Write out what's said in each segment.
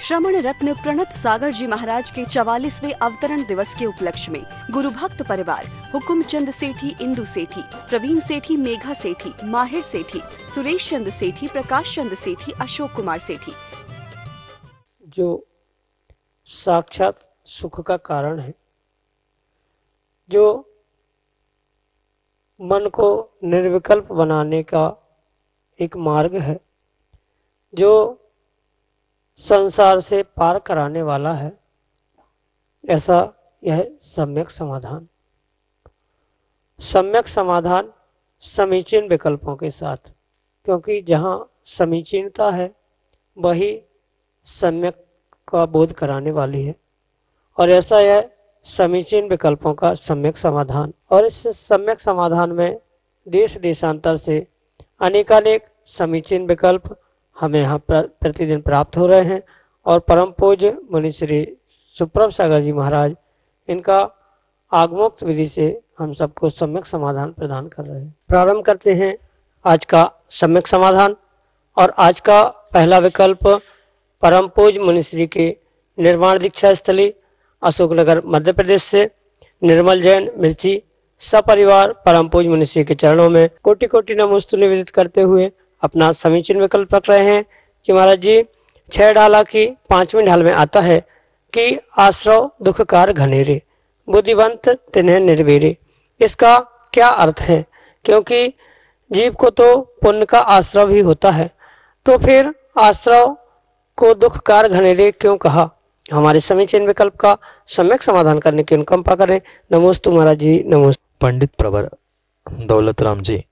श्रमण रत्न प्रणत सागर जी महाराज के 44वें अवतरण दिवस के उपलक्ष्य में गुरु भक्त परिवार हुकुमचंद सेठी, इंदु सेठी, प्रवीण सेठी, मेघा सेठी, माहिर सेठी, सुरेश चंद सेठी, प्रकाश चंद सेठी, अशोक कुमार सेठी, जो साक्षात सुख का कारण है, जो मन को निर्विकल्प बनाने का एक मार्ग है, जो संसार से पार कराने वाला है, ऐसा यह सम्यक समाधान। सम्यक समाधान समीचीन विकल्पों के साथ, क्योंकि जहाँ समीचीनता है वही सम्यक का बोध कराने वाली है, और ऐसा यह समीचीन विकल्पों का सम्यक समाधान। और इस सम्यक समाधान में देश देशांतर से अनेकानेक समीचीन विकल्प हमें यहाँ प्रतिदिन प्राप्त हो रहे हैं, और परम पूज्य मुनि श्री सुप्रभ सागर जी महाराज इनका आगमोक्त विधि से हम सबको सम्यक समाधान प्रदान कर रहे हैं। प्रारंभ करते हैं आज का सम्यक समाधान। और आज का पहला विकल्प परम पूज्य मुनि श्री के निर्वाण दीक्षा स्थली अशोकनगर मध्य प्रदेश से निर्मल जैन मिर्ची सपरिवार परम पूज्य मुनि श्री के चरणों में कोटि कोटि नमोस्तु निवेदित करते हुए अपना समीचीन विकल्प रख रहे हैं कि महाराज जी 6 डाला की 5वीं ढाल में आता है कि आश्रव दुखकार घनेरे, बुद्धिवंत तिन्हें निर्वेरे। इसका क्या अर्थ है? क्योंकि जीव को तो पुण्य का आश्रव ही होता है, तो फिर आश्रव को दुखकार घनेरे क्यों कहा? हमारे समीचीन विकल्प का सम्यक समाधान करने की अनुकंपा करें। नमोस्तु महाराज जी, नमोस्तु। पंडित प्रवर दौलत राम जी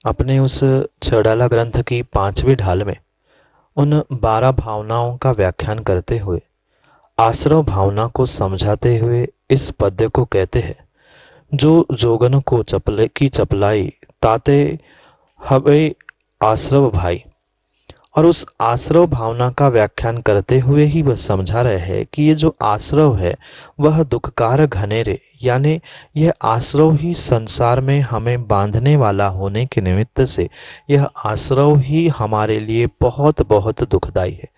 अपने उस 6 डाला ग्रंथ की 5वीं ढाल में उन 12 भावनाओं का व्याख्यान करते हुए आश्रव भावना को समझाते हुए इस पद्य को कहते हैं, जो जोगन को चपले की चपलाई ताते हवे आश्रव भाई। और उस आश्रव भावना का व्याख्यान करते हुए ही वह समझा रहे हैं कि ये जो आश्रव है वह दुखकार घनेरे, यानी यह आश्रव ही संसार में हमें बांधने वाला होने के निमित्त से यह आश्रव ही हमारे लिए बहुत बहुत दुखदाई है।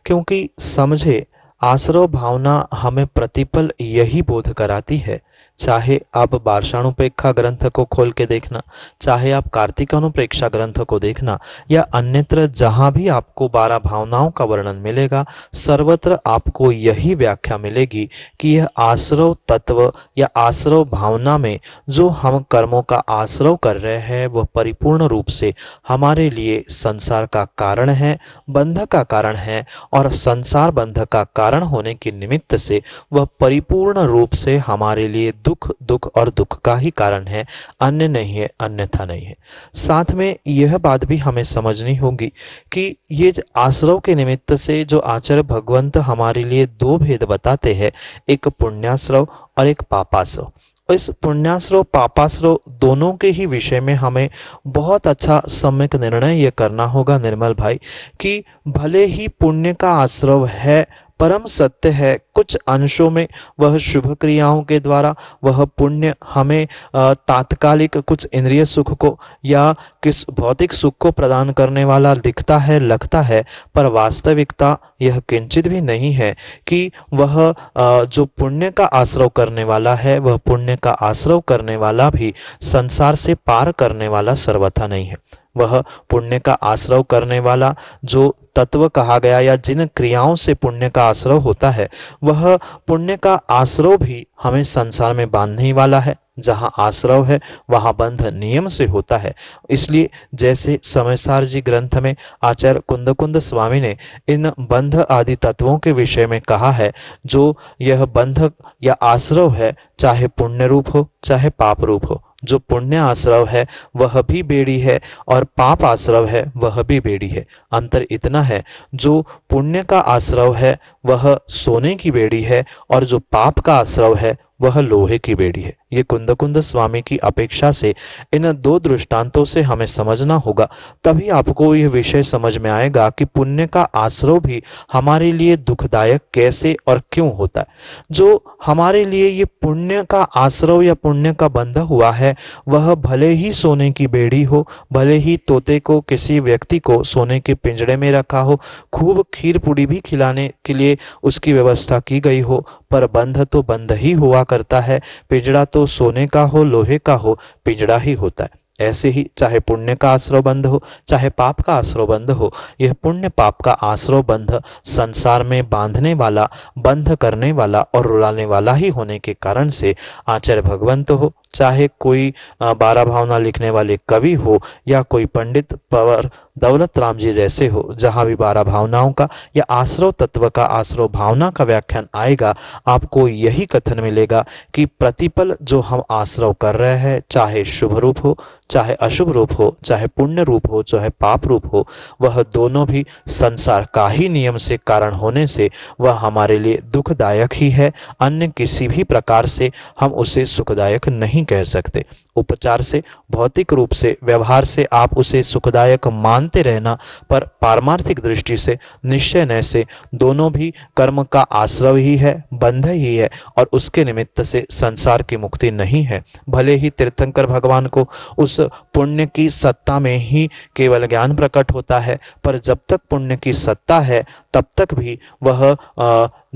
क्योंकि समझे, आश्रव भावना हमें प्रतिपल यही बोध कराती है, चाहे आप बार्षाणुपेक्षा ग्रंथ को खोल के देखना, चाहे आप कार्तिकानुप्रेक्षा ग्रंथ को देखना, या अन्यत्र जहां भी आपको 12 भावनाओं का वर्णन मिलेगा, सर्वत्र आपको यही व्याख्या मिलेगी कि यह आश्रव तत्व या आश्रव भावना में जो हम कर्मों का आश्रव कर रहे हैं वह परिपूर्ण रूप से हमारे लिए संसार का कारण है, बंध का कारण है, और संसार बंध का कारण होने के निमित्त से वह परिपूर्ण रूप से हमारे लिए दुख और दुख का ही कारण है, अन्य नहीं है, अन्यथा नहीं है। साथ में यह बात भी हमें समझनी होगी कि ये आश्रव के निमित्त से जो आचार्य भगवंत हमारे लिए 2 भेद बताते हैं, एक पुण्याश्रव और एक पापाश्रव। इस पुण्याश्रव पापाश्रव दोनों के ही विषय में हमें बहुत अच्छा सम्यक निर्णय ये करना होगा निर्मल भाई, कि भले ही पुण्य का आश्रव है, परम सत्य है, कुछ अंशों में वह शुभ क्रियाओं के द्वारा वह पुण्य हमें तात्कालिक कुछ इंद्रिय सुख को या किस भौतिक सुख को प्रदान करने वाला दिखता है, लगता है, पर वास्तविकता यह किंचित भी नहीं है कि वह जो पुण्य का आश्रव करने वाला है वह पुण्य का आश्रव करने वाला भी संसार से पार करने वाला सर्वथा नहीं है। वह पुण्य का आश्रव करने वाला जो तत्व कहा गया या जिन क्रियाओं से पुण्य का आश्रव होता है, वह पुण्य का आश्रव भी हमें संसार में बांधने ही वाला है। जहाँ आश्रव है वहाँ बंध नियम से होता है। इसलिए जैसे समयसार जी ग्रंथ में आचार्य कुंद स्वामी ने इन बंध आदि तत्वों के विषय में कहा है, जो यह बंध या आश्रव है, चाहे पुण्य रूप हो चाहे पाप रूप हो, जो पुण्य आश्रव है वह भी बेड़ी है और पाप आश्रव है वह भी बेड़ी है। अंतर इतना है, जो पुण्य का आश्रव है वह सोने की बेड़ी है और जो पाप का आश्रव है वह लोहे की बेड़ी है। ये कुंद स्वामी की अपेक्षा से इन दो दृष्टांतों से हमें समझना होगा, तभी आपको यह विषय समझ में आएगा कि पुण्य का आश्रव भी हमारे लिए दुखदायक कैसे और क्यों होता है। जो हमारे लिए ये पुण्य का आश्रव या पुण्य का बंध हुआ है, वह भले ही सोने की बेड़ी हो, भले ही तोते को, किसी व्यक्ति को सोने के पिंजड़े में रखा हो, खूब खीर पूड़ी भी खिलाने के लिए उसकी व्यवस्था की गई हो, पर बंध तो बंध ही हुआ करता है। पिंजड़ा तो सोने का हो, लोहे का हो, पिंजड़ा ही होता है। ऐसे ही चाहे पुण्य का आश्रव बंध हो, चाहे पाप का आश्रव बंध हो, यह पुण्य पाप का आश्रव बंध संसार में बांधने वाला, बंध करने वाला और रुलाने वाला ही होने के कारण से आचार्य भगवंत हो, चाहे कोई 12 भावना लिखने वाले कवि हो, या कोई पंडित पवर दौलत राम जी जैसे हो, जहां भी 12 भावनाओं का या आश्रव तत्व का, आश्रव भावना का व्याख्यान आएगा, आपको यही कथन मिलेगा कि प्रतिपल जो हम आश्रव कर रहे हैं, चाहे शुभ रूप हो, चाहे अशुभ रूप हो, चाहे पुण्य रूप हो, चाहे पाप रूप हो, वह दोनों भी संसार का ही नियम से कारण होने से वह हमारे लिए दुखदायक ही है। अन्य किसी भी प्रकार से हम उसे सुखदायक नहीं कह सकते। उपचार से, भौतिक रूप से, व्यवहार से आप उसे सुखदायक मानते रहना, पर पारमार्थिक दृष्टि से निश्चय न से दोनों भी कर्म का आश्रव ही है, बंध ही है, और उसके निमित्त से संसार की मुक्ति नहीं है। भले ही तीर्थंकर भगवान को उस पुण्य की सत्ता में ही केवल ज्ञान प्रकट होता है, पर जब तक पुण्य की सत्ता है तब तक भी वह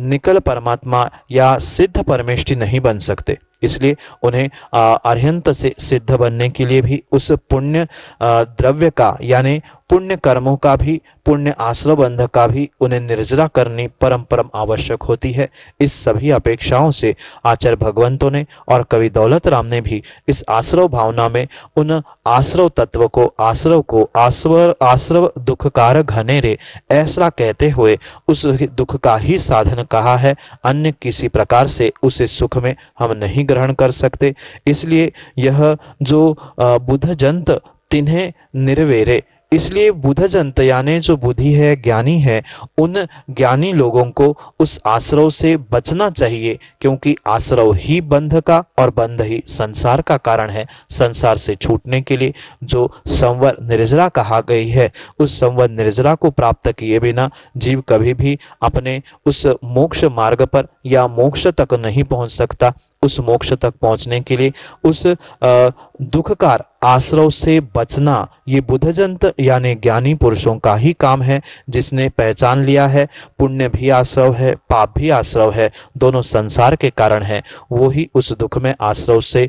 निकल परमात्मा या सिद्ध परमेष्टि नहीं बन सकते। इसलिए उन्हें अर्हंत से सिद्ध बनने के लिए भी उस पुण्य द्रव्य का, यानी पुण्य कर्मों का भी, पुण्य आश्रव बंध का भी उन्हें निर्जरा करनी परम आवश्यक होती है। इस सभी अपेक्षाओं से आचार्य भगवंतों ने और कवि दौलत राम ने भी इस आश्रव भावना में उन आश्रव तत्व को, आश्रव दुखकार घनेरे ऐसा कहते हुए उस दुख का ही साधन कहा है। अन्य किसी प्रकार से उसे सुख में हम नहीं ग्रहण कर सकते। इसलिए यह जो बुधजंत तिन्हें निर्वेरे, इसलिए बुधजंत यानी जो बुद्धि है, ज्ञानी है, उन ज्ञानी लोगों को उस आश्रव से बचना चाहिए, क्योंकि आश्रव ही बंध का और बंध ही संसार का कारण है। संसार से छूटने के लिए जो संवर निर्जरा कहा गई है, उस संवर निर्जरा को प्राप्त किए बिना जीव कभी भी अपने उस मोक्ष मार्ग पर या मोक्ष तक नहीं पहुंच सकता। उस मोक्ष तक पहुंचने के लिए उस दुखकार आश्रव से बचना ये बुधजंत यानी ज्ञानी पुरुषों का ही काम है, जिसने पहचान लिया है पुण्य भी आश्रव है, पाप भी आश्रव है, दोनों संसार के कारण है। वो ही उस दुख में आश्रव से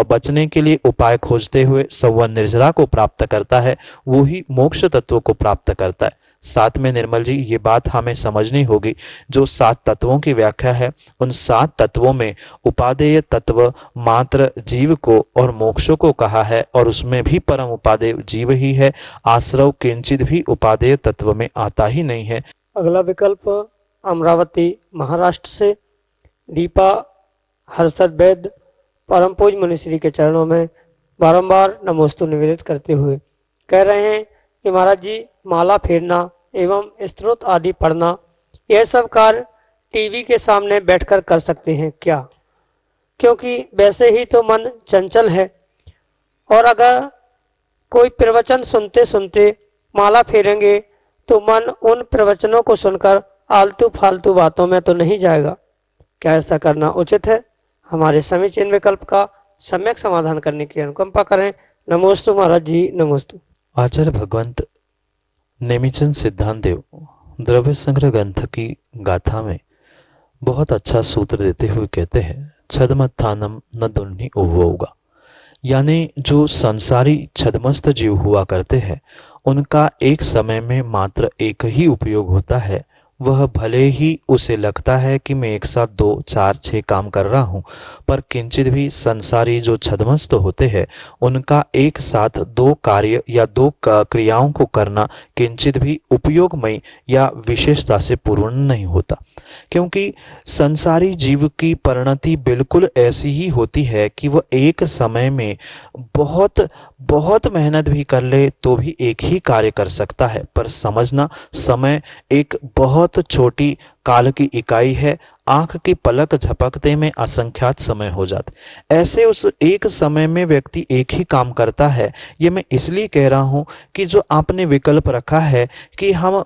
बचने के लिए उपाय खोजते हुए संवर निर्जरा को प्राप्त करता है, वो ही मोक्ष तत्व को प्राप्त करता है। साथ में निर्मल जी ये बात हमें समझनी होगी, जो 7 तत्वों की व्याख्या है, उन 7 तत्वों में उपादेय तत्व मात्र जीव को और मोक्ष को कहा है, और उसमें भी परम उपादेय जीव ही है। आश्रव किंचित भी उपादेय तत्व में आता ही नहीं है। अगला विकल्प अमरावती महाराष्ट्र से दीपा हर्षद वैद्य परम पूज्य मुनिश्री के चरणों में बारंबार नमोस्तु निवेदित करते हुए कह रहे हैं कि महाराज जी, माला फेरना एवं स्तोत्र आदि पढ़ना, यह सब कार्य टीवी के सामने बैठकर कर सकते हैं क्या? क्योंकि वैसे ही तो मन चंचल है, और अगर कोई प्रवचन सुनते सुनते माला फेरेंगे तो मन उन प्रवचनों को सुनकर आलतू फालतू बातों में तो नहीं जाएगा। क्या ऐसा करना उचित है? हमारे समीचीन विकल्प का सम्यक समाधान करने की अनुकंपा करें। नमोस्तु महाराज जी, नमोस्तु। आचार्य भगवंत नेमिचंद सिद्धांत देव द्रव्य संग्रह ग्रंथ की गाथा में बहुत अच्छा सूत्र देते हुए कहते हैं, छदमत्थानम न दुन्नी उहोगा, यानी जो संसारी छदमस्त जीव हुआ करते हैं उनका एक समय में मात्र एक ही उपयोग होता है। वह भले ही उसे लगता है कि मैं एक साथ 2, 4, 6 काम कर रहा हूँ, पर किंचित भी संसारी जो छदमस्त होते हैं उनका एक साथ 2 कार्य या 2 क्रियाओं को करना किंचित भी उपयोगमय या विशेषता से पूर्ण नहीं होता, क्योंकि संसारी जीव की परिणति बिल्कुल ऐसी ही होती है कि वह एक समय में बहुत मेहनत भी कर ले तो भी एक ही कार्य कर सकता है। पर समझना, समय एक बहुत छोटी काल की इकाई है। आंख की पलक झपकते में असंख्यात समय हो जाते। ऐसे उस एक समय में व्यक्ति एक ही काम करता है। ये मैं इसलिए कह रहा हूँ कि जो आपने विकल्प रखा है कि हम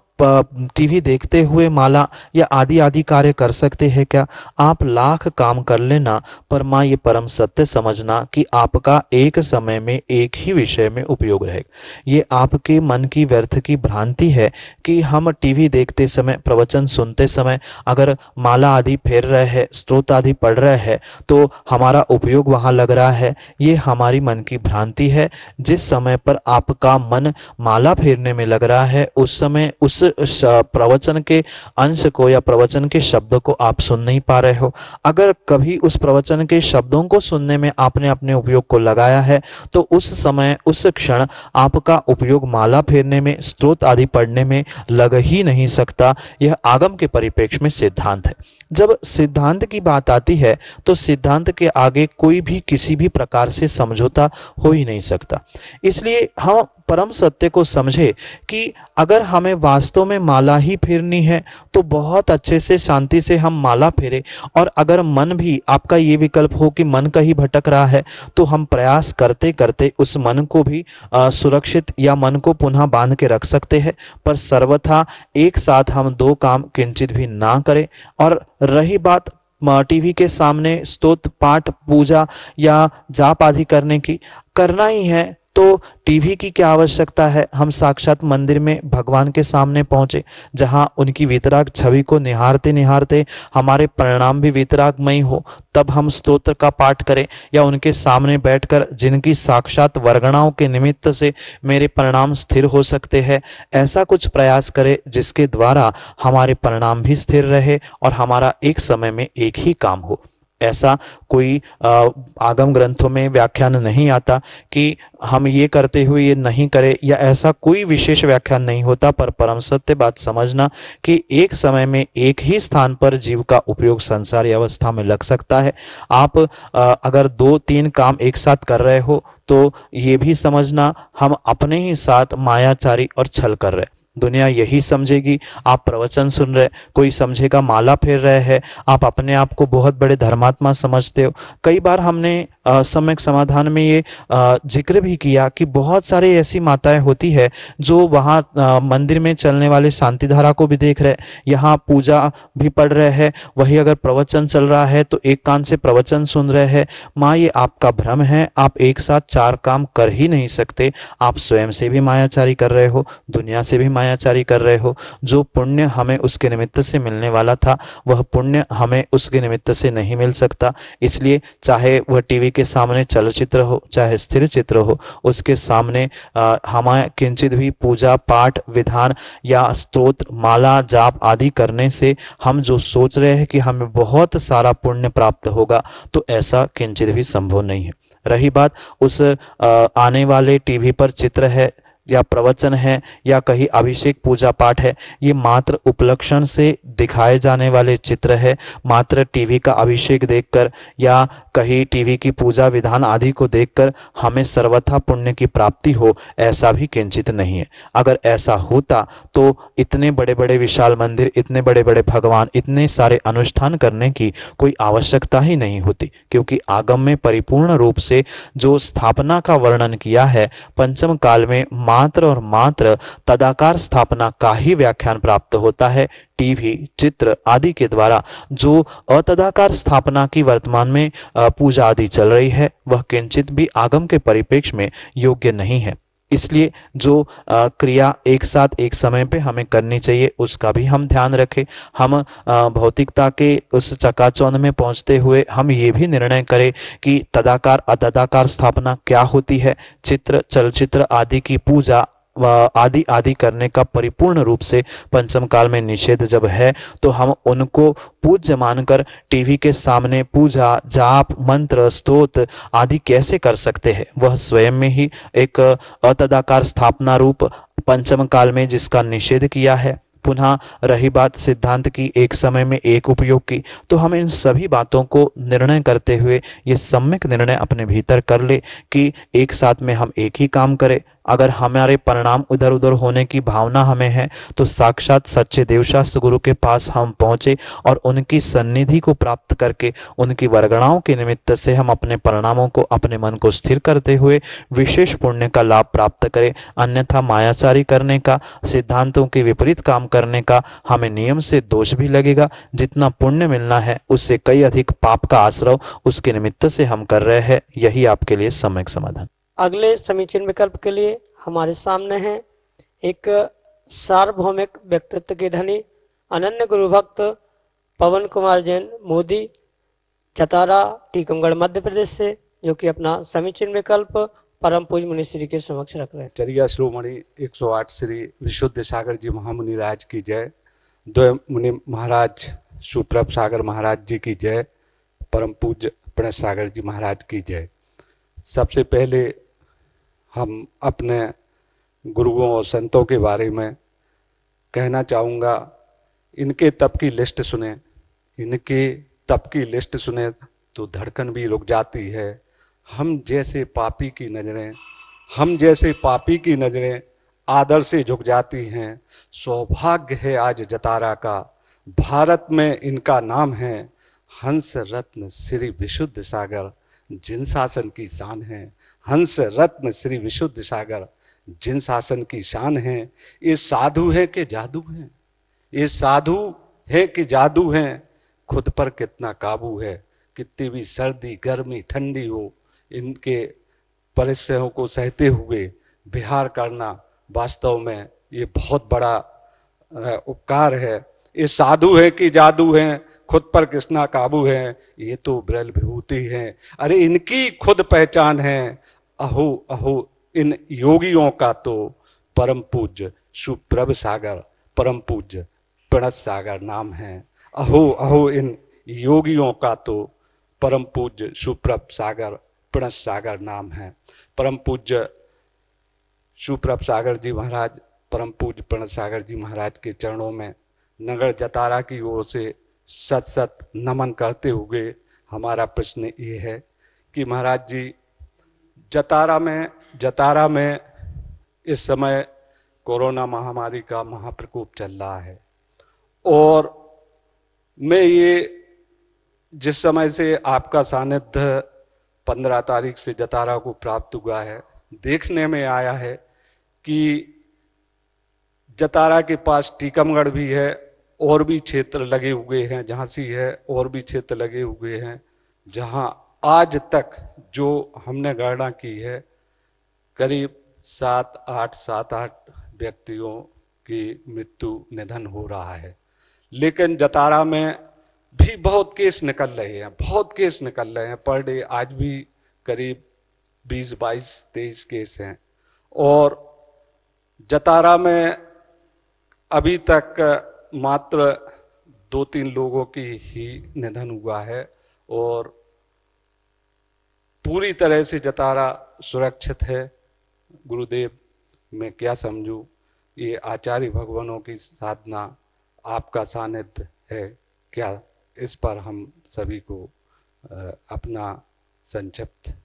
टीवी देखते हुए माला या आदि आदि कार्य कर सकते हैं क्या, आप लाख काम कर लेना, पर माँ ये परम सत्य समझना कि आपका एक समय में एक ही विषय में उपयोग रहेगा। ये आपके मन की व्यर्थ की भ्रांति है कि हम टीवी देखते समय, प्रवचन सुनते समय अगर माला आदि फेर रहे हैं, स्तोत्र आदि पढ़ रहे हैं तो हमारा उपयोग वहां लग रहा है। ये हमारी मन की भ्रांति है। जिस समय पर आपका मन माला फेरने में लग रहा है उस समय उस प्रवचन के अंश को या प्रवचन के शब्दों को आप सुन नहीं पा रहे हो। अगर कभी उस प्रवचन के शब्दों को सुनने में आपने अपने उपयोग को लगाया है तो उस समय उस क्षण आपका उपयोग माला फेरने में, स्तोत्र आदि पढ़ने में लग ही नहीं सकता। यह आगम के परिप्रेक्ष्य में सिद्धांत है। जब सिद्धांत की बात आती है तो सिद्धांत के आगे कोई भी किसी भी प्रकार से समझौता हो ही नहीं सकता। इसलिए हम परम सत्य को समझे कि अगर हमें वास्तव में माला ही फेरनी है तो बहुत अच्छे से शांति से हम माला फेरे, और अगर मन भी आपका ये विकल्प हो कि मन कहीं भटक रहा है तो हम प्रयास करते करते उस मन को भी सुरक्षित या मन को पुनः बांध के रख सकते हैं। पर सर्वथा एक साथ हम दो काम किंचित भी ना करें। और रही बात टीवी के सामने स्तोत्र पाठ पूजा या जाप आदि करने की, करना ही है तो टीवी की क्या आवश्यकता है। हम साक्षात मंदिर में भगवान के सामने पहुंचे, जहां उनकी वितराग छवि को निहारते निहारते हमारे परिणाम भी वितरागमयी हो, तब हम स्तोत्र का पाठ करें, या उनके सामने बैठकर जिनकी साक्षात वर्गणाओं के निमित्त से मेरे परिणाम स्थिर हो सकते हैं, ऐसा कुछ प्रयास करें जिसके द्वारा हमारे परिणाम भी स्थिर रहे और हमारा एक समय में एक ही काम हो। ऐसा कोई आगम ग्रंथों में व्याख्यान नहीं आता कि हम ये करते हुए ये नहीं करें, या ऐसा कोई विशेष व्याख्यान नहीं होता। पर परम सत्य बात समझना कि एक समय में एक ही स्थान पर जीव का उपयोग संसारी अवस्था में लग सकता है। आप अगर 2-3 काम एक साथ कर रहे हो तो ये भी समझना हम अपने ही साथ मायाचारी और छल कर रहे। दुनिया यही समझेगी आप प्रवचन सुन रहे, कोई समझेगा माला फेर रहे हैं, आप अपने आप को बहुत बड़े धर्मात्मा समझते हो। कई बार हमने सम्यक समाधान में ये जिक्र भी किया कि बहुत सारी ऐसी माताएं होती है जो वहाँ मंदिर में चलने वाले शांति धारा को भी देख रहे, यहाँ पूजा भी पढ़ रहे हैं, वही अगर प्रवचन चल रहा है तो एक कान से प्रवचन सुन रहे हैं। माँ ये आपका भ्रम है, आप एक साथ 4 काम कर ही नहीं सकते। आप स्वयं से भी मायाचारी कर रहे हो, दुनिया से भी मायाचारी कर रहे हो। जो पुण्य हमें उसके निमित्त से मिलने वाला था वह पुण्य हमें उसके निमित्त से नहीं मिल सकता। इसलिए चाहे वह टीवी के सामने चलचित्र हो, चाहे स्थिर चित्र हो, उसके सामने हमें किंचित भी पूजा पाठ विधान या स्तोत्र माला जाप आदि करने से हम जो सोच रहे हैं कि हमें बहुत सारा पुण्य प्राप्त होगा, तो ऐसा किंचित भी संभव नहीं है। रही बात उस आने वाले टीवी पर चित्र है या प्रवचन है या कहीं अभिषेक पूजा पाठ है, ये मात्र उपलक्षण से दिखाए जाने वाले चित्र है। मात्र टीवी का अभिषेक देखकर या कहीं टीवी की पूजा विधान आदि को देखकर हमें सर्वथा पुण्य की प्राप्ति हो, ऐसा भी किंचित नहीं है। अगर ऐसा होता तो इतने बड़े बड़े विशाल मंदिर, इतने बड़े बड़े भगवान, इतने सारे अनुष्ठान करने की कोई आवश्यकता ही नहीं होती, क्योंकि आगम में परिपूर्ण रूप से जो स्थापना का वर्णन किया है, पंचम काल में मात्र और मात्र तदाकार स्थापना का ही व्याख्यान प्राप्त होता है। टीवी चित्र आदि के द्वारा जो अतदाकार स्थापना की वर्तमान में पूजा आदि चल रही है, वह किंचित भी आगम के परिप्रेक्ष्य में योग्य नहीं है। इसलिए जो क्रिया एक साथ एक समय पे हमें करनी चाहिए उसका भी हम ध्यान रखें। हम भौतिकता के उस चकाचौंध में पहुंचते हुए हम ये भी निर्णय करें कि तदाकार अतदाकार स्थापना क्या होती है। चित्र चलचित्र आदि की पूजा आदि आदि करने का परिपूर्ण रूप से पंचम काल में निषेध जब है, तो हम उनको पूज्य मानकर टीवी के सामने पूजा जाप मंत्र स्तोत्र आदि कैसे कर सकते हैं। वह स्वयं में ही एक अतदाकार स्थापना रूप पंचम काल में जिसका निषेध किया है। पुनः रही बात सिद्धांत की, एक समय में एक उपयोग की, तो हम इन सभी बातों को निर्णय करते हुए ये सम्यक निर्णय अपने भीतर कर ले कि एक साथ में हम एक ही काम करें। अगर हमारे परिणाम इधर उधर होने की भावना हमें है तो साक्षात सच्चे देवशास्त्र गुरु के पास हम पहुंचे और उनकी सन्निधि को प्राप्त करके उनकी वरगणाओं के निमित्त से हम अपने परिणामों को, अपने मन को स्थिर करते हुए विशेष पुण्य का लाभ प्राप्त करें। अन्यथा मायाचारी करने का, सिद्धांतों के विपरीत काम करने का हमें नियम से दोष भी लगेगा। जितना पुण्य मिलना है उससे कई अधिक पाप का आश्रव उसके निमित्त से हम कर रहे हैं। यही आपके लिए सम्यक समाधान। अगले समीचीन विकल्प के लिए हमारे सामने है एक सार्वभौमिक व्यक्तित्व के धनी अनन्य गुरु भक्त पवन कुमार जैन मोदी, चतारा, टीकमगढ़, मध्य प्रदेश से, जो कि अपना समीचीन विकल्प परम पूज्य मुनि श्री के समक्ष रख रहे हैं। चरिया श्रोमणि 108 श्री विशुद्ध सागर जी महामुनि राज की जय। द्वय मुनि महाराज सुप्रभ सागर महाराज जी की जय। परम पूज्य प्रणत सागर जी महाराज की जय। सबसे पहले हम अपने गुरुओं और संतों के बारे में कहना चाहूँगा। इनके तप की लिस्ट सुने, इनके तप की लिस्ट सुने तो धड़कन भी रुक जाती है। हम जैसे पापी की नज़रें आदर से झुक जाती हैं। सौभाग्य है आज जतारा का, भारत में इनका नाम है। हंस रत्न श्री विशुद्ध सागर जिन शासन की शान है। हंस रत्न श्री विशुद्ध सागर जिन शासन की शान है। ये साधु है कि जादू है, ये साधु है कि जादू है। खुद पर कितना काबू है, कितनी भी सर्दी गर्मी ठंडी हो, इनके परिश्रमों को सहते हुए विहार करना वास्तव में ये बहुत बड़ा उपकार है। ये साधु है कि जादू है, खुद पर कितना काबू है, ये तो ब्रह्म विभूति है। अरे इनकी खुद पहचान है। अहो अहो इन योगियों का तो परम पूज्य सुप्रभ सागर, परम पूज्य प्रणत सागर नाम है। अहो अहो इन योगियों का तो परम पूज्य सुप्रभ सागर, प्रणत सागर नाम है। परम पूज्य सुप्रभ सागर जी महाराज, परम पूज्य प्रणत सागर जी महाराज के चरणों में नगर जतारा की ओर से सत सत नमन करते हुए हमारा प्रश्न ये है कि महाराज जी, जतारा में इस समय कोरोना महामारी का महाप्रकोप चल रहा है और मैं ये जिस समय से आपका सानिध्य 15 तारीख से जतारा को प्राप्त हुआ है, देखने में आया है कि जतारा के पास टीकमगढ़ भी है और भी क्षेत्र लगे हुए हैं, झांसी है और भी क्षेत्र लगे हुए हैं, जहां आज तक जो हमने गणना की है करीब 7-8 व्यक्तियों की मृत्यु निधन हो रहा है। लेकिन जतारा में भी बहुत केस निकल रहे हैं, पर डे आज भी करीब 20-22-23 केस हैं और जतारा में अभी तक मात्र 2-3 लोगों की ही निधन हुआ है और पूरी तरह से जतारा सुरक्षित है। गुरुदेव, मैं क्या समझूं, ये आचार्य भगवानों की साधना, आपका सानिध्य है क्या, इस पर हम सभी को अपना संक्षिप्त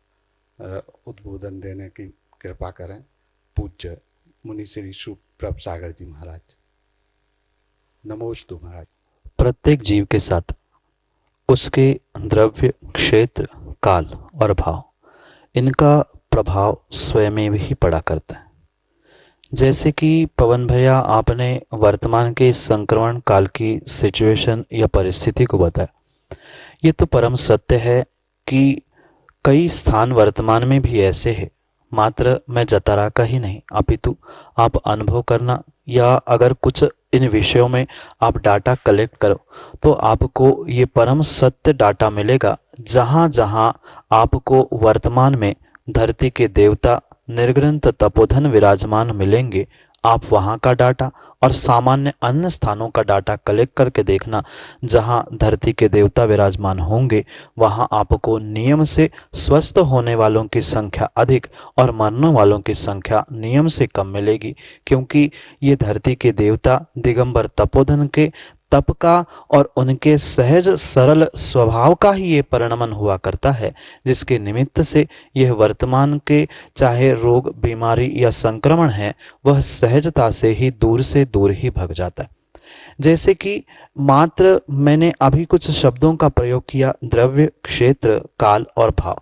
उद्बोधन देने की कृपा करें। पूज्य मुनि श्री सुप्रभ सागर जी महाराज। नमोस्तु महाराज। प्रत्येक जीव के साथ उसके द्रव्य, क्षेत्र, काल और भाव, इनका प्रभाव स्वयं ही पड़ा करता है। जैसे कि पवन भैया आपने वर्तमान के संक्रमण काल की सिचुएशन या परिस्थिति को बताया, ये तो परम सत्य है कि कई स्थान वर्तमान में भी ऐसे हैं। मात्र मैं जतारा का ही नहीं, अपितु आप अनुभव करना या अगर कुछ इन विषयों में आप डाटा कलेक्ट करो तो आपको ये परम सत्य डाटा मिलेगा। जहाँ जहाँ आपको वर्तमान में धरती के देवता निर्ग्रंथ तपोधन विराजमान मिलेंगे, आप वहाँ का डाटा और सामान्य अन्य स्थानों का डाटा कलेक्ट करके देखना। जहाँ धरती के देवता विराजमान होंगे वहाँ आपको नियम से स्वस्थ होने वालों की संख्या अधिक और मरने वालों की संख्या नियम से कम मिलेगी, क्योंकि ये धरती के देवता दिगंबर तपोधन के तप का और उनके सहज सरल स्वभाव का ही ये परिणमन हुआ करता है, जिसके निमित्त से यह वर्तमान के चाहे रोग बीमारी या संक्रमण है वह सहजता से दूर ही भग जाता है। जैसे कि मात्र मैंने अभी कुछ शब्दों का प्रयोग किया, द्रव्य, क्षेत्र, काल और भाव।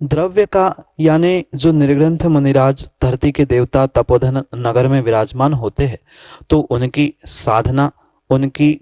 द्रव्य का यानी जो निर्ग्रंथ मुनिराज धरती के देवता तपोधन नगर में विराजमान होते हैं, तो उनकी साधना, उनकी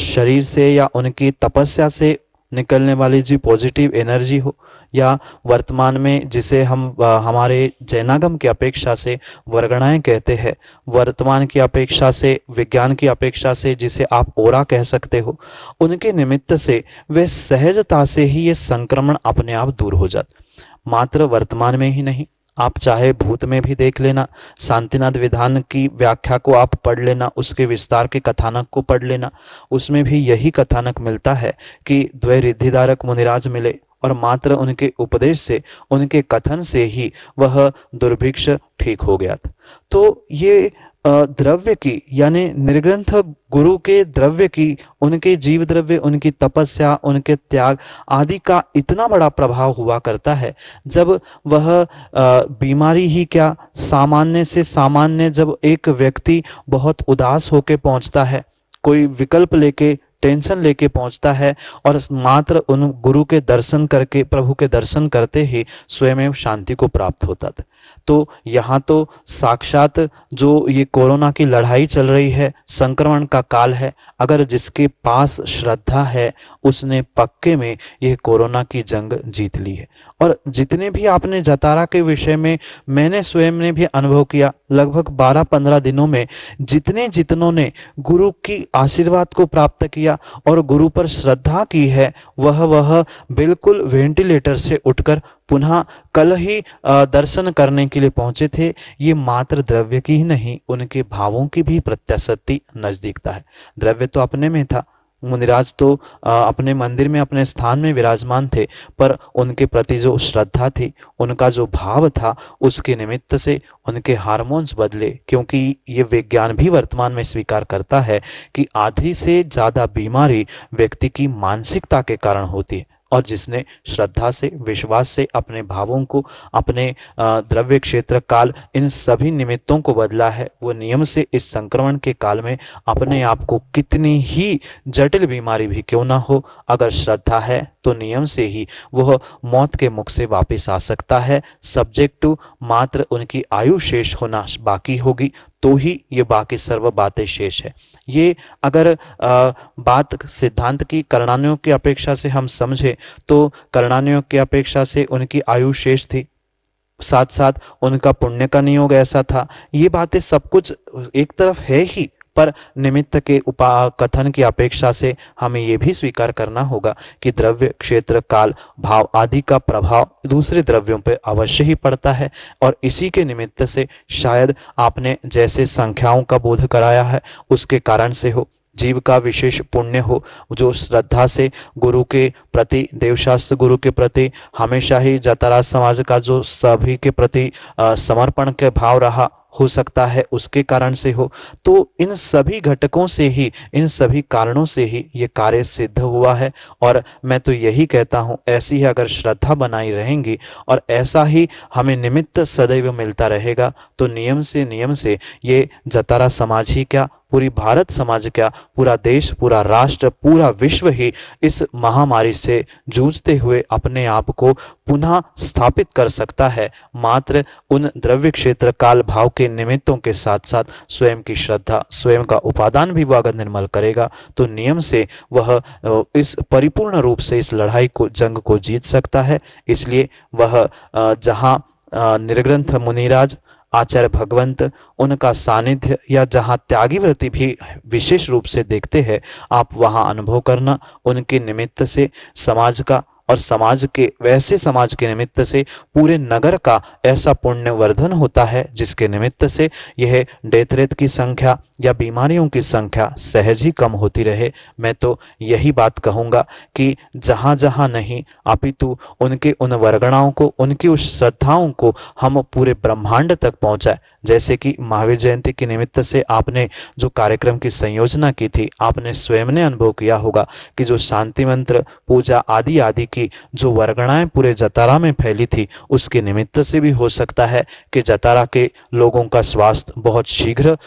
शरीर से या उनकी तपस्या से निकलने वाली जो पॉजिटिव एनर्जी हो, या वर्तमान में जिसे हम हमारे जैनागम की अपेक्षा से वर्गणाएं कहते हैं, वर्तमान की अपेक्षा से, विज्ञान की अपेक्षा से जिसे आप ओरा कह सकते हो, उनके निमित्त से वे सहजता से ही ये संक्रमण अपने आप दूर हो जाते। मात्र वर्तमान में ही नहीं, आप चाहे भूत में भी देख लेना, शांतिनाथ विधान की व्याख्या को आप पढ़ लेना, उसके विस्तार के कथानक को पढ़ लेना, उसमें भी यही कथानक मिलता है कि द्वै रिद्धिधारक मुनिराज मिले और मात्र उनके उपदेश से, उनके कथन से ही वह दुर्भिक्ष ठीक हो गया था। तो ये द्रव्य की यानी निर्ग्रंथ गुरु के द्रव्य की, उनके जीव द्रव्य, उनकी तपस्या, उनके त्याग आदि का इतना बड़ा प्रभाव हुआ करता है। जब वह बीमारी ही क्या, सामान्य से सामान्य जब एक व्यक्ति बहुत उदास होके पहुंचता है, कोई विकल्प लेके, टेंशन लेके पहुंचता है, और मात्र उन गुरु के दर्शन करके, प्रभु के दर्शन करते ही स्वयं शांति को प्राप्त होता था। तो यहाँ तो साक्षात जो ये कोरोना की लड़ाई चल रही है, संक्रमण का काल है, अगर जिसके पास श्रद्धा है उसने पक्के में यह कोरोना की जंग जीत ली है। और जितने भी आपने जतारा के विषय में मैंने स्वयं ने भी अनुभव किया, लगभग 12-15 दिनों में जितनों ने गुरु की आशीर्वाद को प्राप्त किया और गुरु पर श्रद्धा की है, वह बिल्कुल वेंटिलेटर से उठकर पुनः कल ही दर्शन करने के लिए पहुंचे थे। ये मात्र द्रव्य की ही नहीं, उनके भावों की भी प्रत्याशक्ति नजदीकता है। द्रव्य तो अपने में था, मुनिराज तो अपने मंदिर में, अपने स्थान में विराजमान थे, पर उनके प्रति जो श्रद्धा थी, उनका जो भाव था, उसके निमित्त से उनके हार्मोन्स बदले। क्योंकि ये विज्ञान भी वर्तमान में स्वीकार करता है कि आधी से ज्यादा बीमारी व्यक्ति की मानसिकता के कारण होती है, और जिसने श्रद्धा से, विश्वास से अपने भावों को, अपने द्रव्य, क्षेत्र, काल, इन सभी निमित्तों को बदला है, वो नियम से इस संक्रमण के काल में अपने आप को, कितनी ही जटिल बीमारी भी क्यों ना हो, अगर श्रद्धा है तो नियम से ही वह मौत के मुख से वापस आ सकता है। सब्जेक्ट टू मात्र उनकी आयु शेष होना बाकी होगी, तो ही ये बाकी सर्व बातें शेष है। ये अगर बात सिद्धांत की करणानियों की अपेक्षा से हम समझे, तो करणानियों की अपेक्षा से उनकी आयु शेष थी, साथ साथ उनका पुण्य का नियोग ऐसा था। ये बातें सब कुछ एक तरफ है ही, पर निमित्त के कथन की अपेक्षा से हमें यह भी स्वीकार करना होगा कि द्रव्य, क्षेत्र, काल, भाव आदि का प्रभाव दूसरे द्रव्यों पर अवश्य ही पड़ता है। और इसी के निमित्त से शायद आपने जैसे संख्याओं का बोध कराया है, उसके कारण से हो, जीव का विशेष पुण्य हो, जो श्रद्धा से गुरु के प्रति, देवशास्त्र गुरु के प्रति हमेशा ही जतारा समाज का जो सभी के प्रति समर्पण के भाव रहा, हो सकता है उसके कारण से हो। तो इन सभी घटकों से ही, इन सभी कारणों से ही ये कार्य सिद्ध हुआ है। और मैं तो यही कहता हूँ, ऐसी ही अगर श्रद्धा बनाई रहेंगी और ऐसा ही हमें निमित्त सदैव मिलता रहेगा, तो नियम से ये जतारा समाज ही क्या, पूरी भारत समाज क्या, पूरा देश, पूरा राष्ट्र, पूरा विश्व ही इस महामारी से जूझते हुए अपने आप को पुनः स्थापित कर सकता है, मात्र उन द्रव्य, क्षेत्र, काल, भाव के निमित्तों के साथ साथ स्वयं की श्रद्धा, स्वयं का उपादान भी वह अगर निर्मल करेगा, तो नियम से वह इस परिपूर्ण रूप से इस लड़ाई को, जंग को जीत सकता है। इसलिए वह जहाँ निर्ग्रंथ मुनिराज, आचार्य भगवंत, उनका सानिध्य, या जहाँ त्यागी वृत्ति भी विशेष रूप से देखते हैं, आप वहाँ अनुभव करना। उनके निमित्त से समाज का, और समाज के, वैसे समाज के निमित्त से पूरे नगर का ऐसा पुण्य वर्धन होता है, जिसके निमित्त से यह डेथ रेट की संख्या, या बीमारियों की संख्या सहज ही कम होती रहे। मैं तो यही बात कहूँगा कि जहाँ जहाँ नहीं अपितु उनके उन वर्गणाओं को, उनकी उस श्रद्धाओं को हम पूरे ब्रह्मांड तक पहुँचाए। जैसे कि महावीर जयंती के निमित्त से आपने जो कार्यक्रम की संयोजना की थी, आपने स्वयं ने अनुभव किया होगा कि जो शांति मंत्र, पूजा आदि आदि की जो वर्गणाएं पूरे जतारा में फैली थी, उसके निमित्त से भी हो सकता है कि जतारा के लोगों का स्वास्थ्य बहुत शीघ्र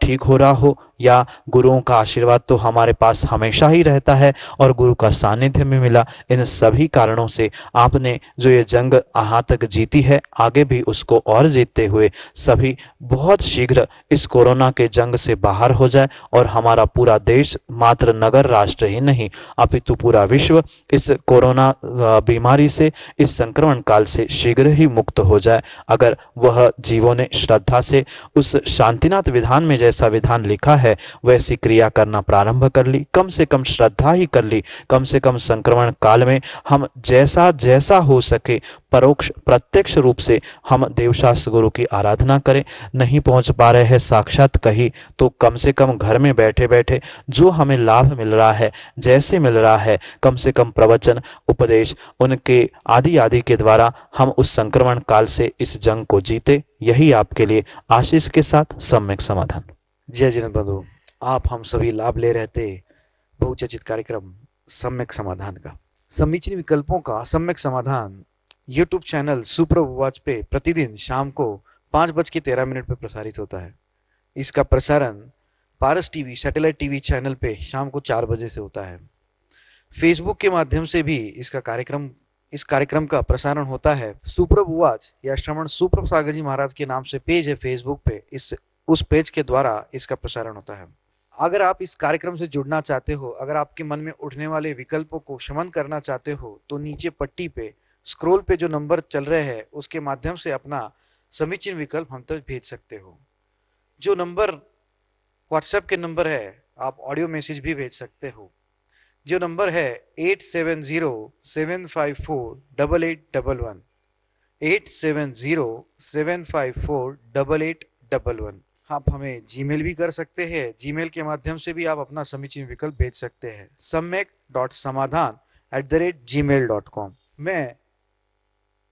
ठीक हो रहा हो, या गुरुओं का आशीर्वाद तो हमारे पास हमेशा ही रहता है और गुरु का सानिध्य में मिला। इन सभी कारणों से आपने जो ये जंग यहाँ तक जीती है, आगे भी उसको और जीतते हुए सभी बहुत शीघ्र इस कोरोना के जंग से बाहर हो जाए और हमारा पूरा देश, मात्र नगर राष्ट्र ही नहीं अपितु पूरा विश्व इस कोरोना बीमारी से, इस संक्रमण काल से शीघ्र ही मुक्त हो जाए। अगर वह जीवों ने श्रद्धा से उस शांतिनाथ विधान में जैसा विधान लिखा है वैसी क्रिया करना प्रारंभ कर ली, कम से कम श्रद्धा ही कर ली, कम से कम संक्रमण काल में हम जैसा जैसा हो सके परोक्ष प्रत्यक्ष रूप से हम देवशास्त्र गुरु की आराधना करें। नहीं पहुंच पा रहे हैं साक्षात कहीं, तो कम से कम घर में बैठे बैठे जो हमें लाभ मिल रहा है, जैसे मिल रहा है, कम से कम प्रवचन, उपदेश, उनके आदि आदि के द्वारा हम उस संक्रमण काल से इस जंग को जीते। यही आपके लिए आशीष के साथ सम्यक समाधान। जय जिन बंधु, आप हम सभी लाभ ले रहे थे बहुचर्चित कार्यक्रम सम्यक समाधान का। समीचीन विकल्पों का सम्यक समाधान YouTube चैनल सुप्रभ वाच पे प्रतिदिन शाम को 5:13 पर प्रसारित होता है। इसका प्रसारण पारस टीवी सैटेलाइट टीवी चैनल पे शाम को 4 बजे से होता है। फेसबुक के माध्यम से भी इस कार्यक्रम का प्रसारण होता है। सुप्रभ वाच या श्रवण सुप्रभ सागर जी महाराज के नाम से पेज है फेसबुक पे, उस पेज के द्वारा इसका प्रसारण होता है। अगर आप इस कार्यक्रम से जुड़ना चाहते हो, अगर आपके मन में उठने वाले विकल्पों को शमन करना चाहते हो, तो नीचे पट्टी पे स्क्रॉल पे जो नंबर चल रहे हैं उसके माध्यम से अपना समीचीन विकल्प हम तक भेज सकते हो। जो नंबर व्हाट्सएप के नंबर है, आप ऑडियो मैसेज भी भेज सकते हो। जो नंबर है 8707548811, 8707548811। आप हमें जीमेल भी कर सकते हैं। जीमेल के माध्यम से भी आप अपना समीचीन विकल्प भेज सकते हैं samyak.samadhan@gmail.com। मैं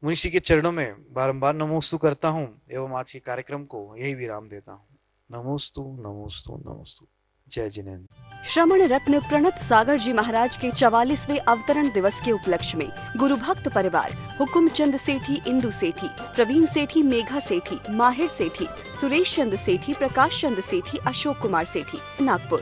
मुनिषी के चरणों में बारंबार नमोस्तु करता हूं एवं आज के कार्यक्रम को यही विराम देता हूं। नमोस्तु नमोस्तु नमोस्तु। जय जिनेन्द्र। श्रमण रत्न प्रणत सागर जी महाराज के 44वें अवतरण दिवस के उपलक्ष्य में गुरु भक्त परिवार हुकुमचंद सेठी, इंदु सेठी, प्रवीण सेठी, मेघा सेठी, माहिर सेठी, सुरेश चंद सेठी, प्रकाश चंद सेठी, अशोक कुमार सेठी, नागपुर।